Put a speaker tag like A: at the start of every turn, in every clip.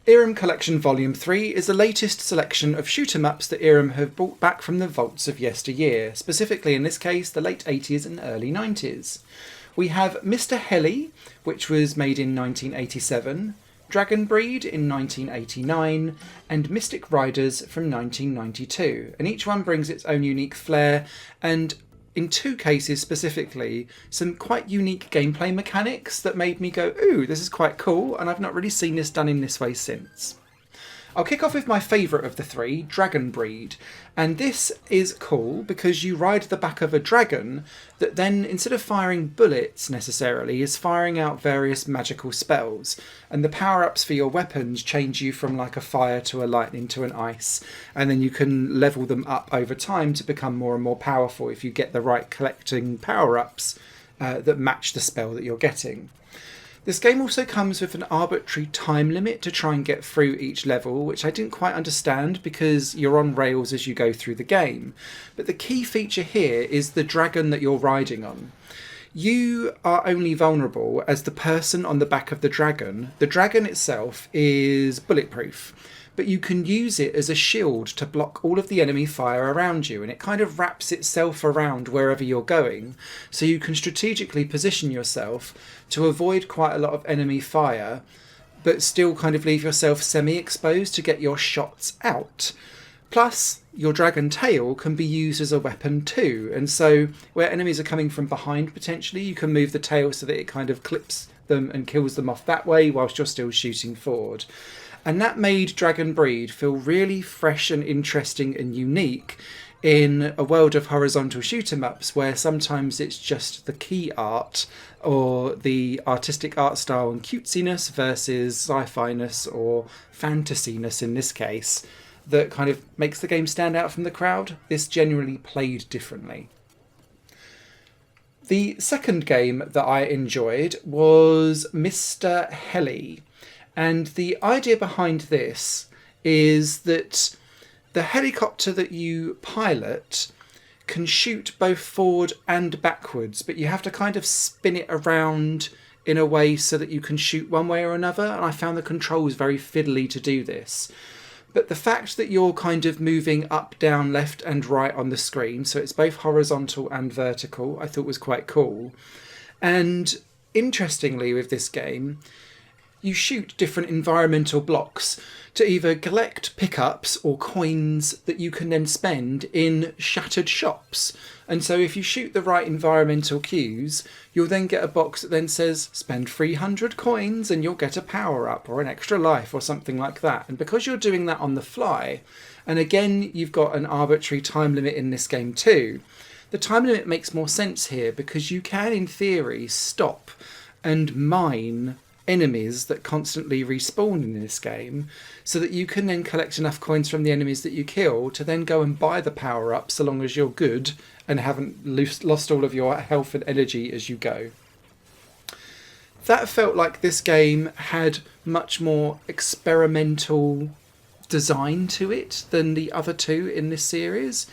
A: Irem Collection Volume 3 is the latest selection of shoot 'em ups that Irem have brought back from the vaults of yesteryear, specifically in this case the late 80s and early 90s. We have Mr. Heli, which was made in 1987, Dragon Breed in 1989, and Mystic Riders from 1992, and each one brings its own unique flair and, in two cases specifically, some quite unique gameplay mechanics that made me go, ooh, this is quite cool, and I've not really seen this done in this way since. I'll kick off with my favourite of the three, Dragon Breed, and this is cool because you ride the back of a dragon that then, instead of firing bullets necessarily, is firing out various magical spells, and the power-ups for your weapons change you from like a fire to a lightning to an ice, and then you can level them up over time to become more and more powerful if you get the right collecting power-ups that match the spell that you're getting. This game also comes with an arbitrary time limit to try and get through each level, which I didn't quite understand because you're on rails as you go through the game. But the key feature here is the dragon that you're riding on. You are only vulnerable as the person on the back of the dragon. The dragon itself is bulletproof, but you can use it as a shield to block all of the enemy fire around you, and it kind of wraps itself around wherever you're going, so you can strategically position yourself to avoid quite a lot of enemy fire, but still kind of leave yourself semi-exposed to get your shots out. Plus, your dragon tail can be used as a weapon too, and so where enemies are coming from behind potentially, you can move the tail so that it kind of clips them and kills them off that way whilst you're still shooting forward. And that made Dragon Breed feel really fresh and interesting and unique in a world of horizontal shoot 'em ups where sometimes it's just the key art or the artistic art style and cutesiness versus sci-fi-ness or fantasy-ness in this case that kind of makes the game stand out from the crowd. This genuinely played differently. The second game that I enjoyed was Mr. Heli. And the idea behind this is that the helicopter that you pilot can shoot both forward and backwards, but you have to kind of spin it around in a way so that you can shoot one way or another. And I found the controls very fiddly to do this. But the fact that you're kind of moving up, down, left and right on the screen, so it's both horizontal and vertical, I thought was quite cool. And interestingly with this game, you shoot different environmental blocks to either collect pickups or coins that you can then spend in shattered shops. And so if you shoot the right environmental cues, you'll then get a box that then says spend 300 coins and you'll get a power up or an extra life or something like that. And because you're doing that on the fly, and again you've got an arbitrary time limit in this game too, the time limit makes more sense here because you can in theory stop and mine enemies that constantly respawn in this game so that you can then collect enough coins from the enemies that you kill to then go and buy the power up so long as you're good and haven't lost all of your health and energy as you go. That felt like this game had much more experimental design to it than the other two in this series,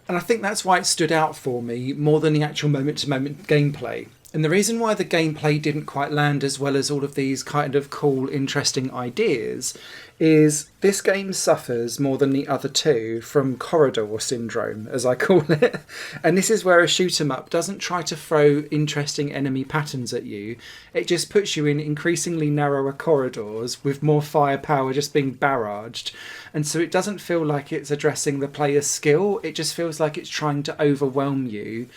A: and I think that's why it stood out for me more than the actual moment-to-moment gameplay. And the reason why the gameplay didn't quite land as well as all of these kind of cool, interesting ideas is this game suffers more than the other two from corridor syndrome, as I call it. And this is where a shoot 'em up doesn't try to throw interesting enemy patterns at you. It just puts you in increasingly narrower corridors with more firepower just being barraged. And so it doesn't feel like it's addressing the player's skill. It just feels like it's trying to overwhelm you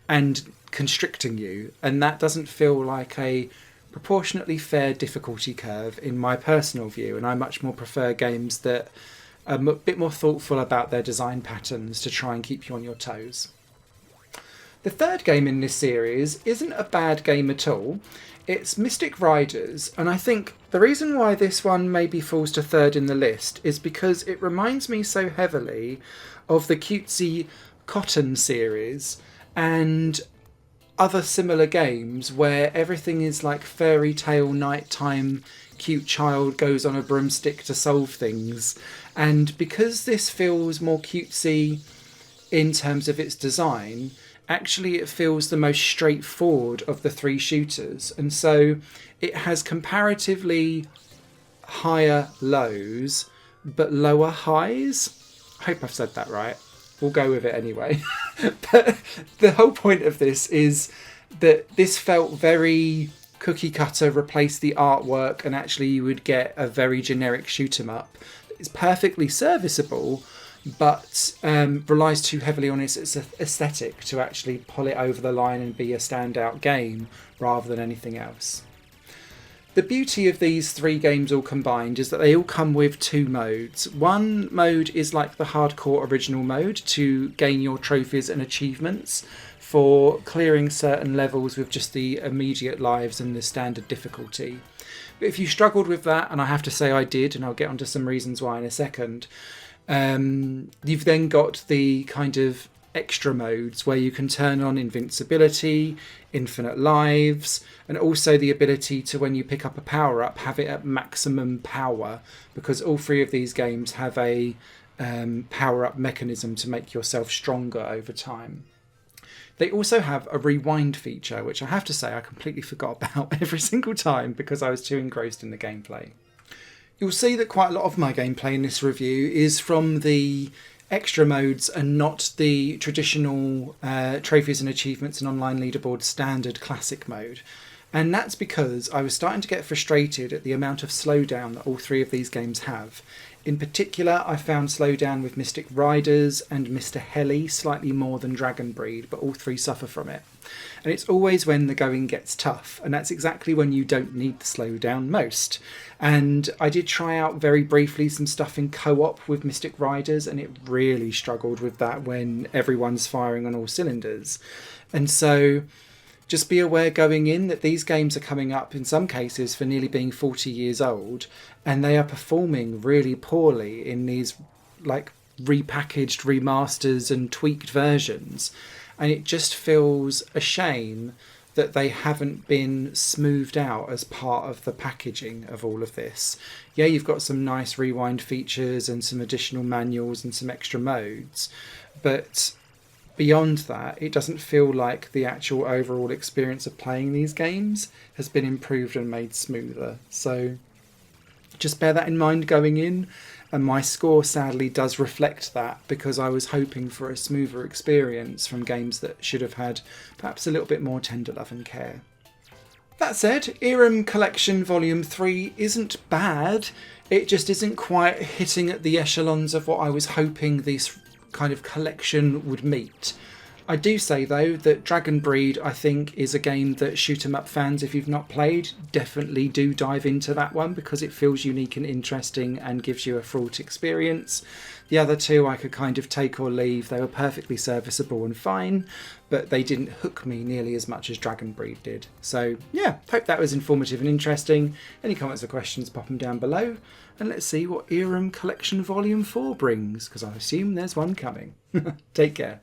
A: and constricting you, and that doesn't feel like a proportionately fair difficulty curve in my personal view, and I much more prefer games that are a bit more thoughtful about their design patterns to try and keep you on your toes. The third game in this series isn't a bad game at all. It's Mystic Riders, and I think the reason why this one maybe falls to third in the list is because it reminds me so heavily of the cutesy Cotton series and other similar games where everything is like fairy tale nighttime, cute child goes on a broomstick to solve things. And because this feels more cutesy in terms of its design, actually it feels the most straightforward of the three shooters. And so it has comparatively higher lows but lower highs. I hope I've said that right. We'll go with it anyway. But the whole point of this is that this felt very cookie cutter, replace the artwork, and actually you would get a very generic shoot 'em up. It's perfectly serviceable, but relies too heavily on its aesthetic to actually pull it over the line and be a standout game rather than anything else. The beauty of these 3 games all combined is that they all come with 2 modes. One mode is like the hardcore original mode to gain your trophies and achievements for clearing certain levels with just the immediate lives and the standard difficulty. But if you struggled with that, and I have to say I did, and I'll get onto some reasons why in a second, you've then got the kind of extra modes where you can turn on invincibility, infinite lives, and also the ability to, when you pick up a power up, have it at maximum power, because all 3 of these games have a power up mechanism to make yourself stronger over time. They also have a rewind feature, which I have to say I completely forgot about every single time because I was too engrossed in the gameplay. You'll see that quite a lot of my gameplay in this review is from the extra modes and not the traditional trophies and achievements and online leaderboard standard classic mode. And that's because I was starting to get frustrated at the amount of slowdown that all 3 of these games have. In particular, I found slowdown with Mystic Riders and Mr. Heli slightly more than Dragon Breed, but all 3 suffer from it. And it's always when the going gets tough, and that's exactly when you don't need the slowdown most. And I did try out very briefly some stuff in co-op with Mystic Riders, and it really struggled with that when everyone's firing on all cylinders. And so just be aware going in that these games are coming up in some cases for nearly being 40 years old, and they are performing really poorly in these like repackaged remasters and tweaked versions. And it just feels a shame that they haven't been smoothed out as part of the packaging of all of this. Yeah, you've got some nice rewind features and some additional manuals and some extra modes, but beyond that, it doesn't feel like the actual overall experience of playing these games has been improved and made smoother. So just bear that in mind going in. And my score sadly does reflect that, because I was hoping for a smoother experience from games that should have had perhaps a little bit more tender love and care. That said, Irem Collection Volume 3 isn't bad. It just isn't quite hitting at the echelons of what I was hoping this kind of collection would meet. I do say though that Dragon Breed I think is a game that shoot 'em up fans, if you've not played, definitely do dive into that one because it feels unique and interesting and gives you a fraught experience. The other 2 I could kind of take or leave. They were perfectly serviceable and fine, but they didn't hook me nearly as much as Dragon Breed did. So yeah, hope that was informative and interesting. Any comments or questions, pop them down below, and let's see what Irem Collection Volume 4 brings, because I assume there's one coming. Take care.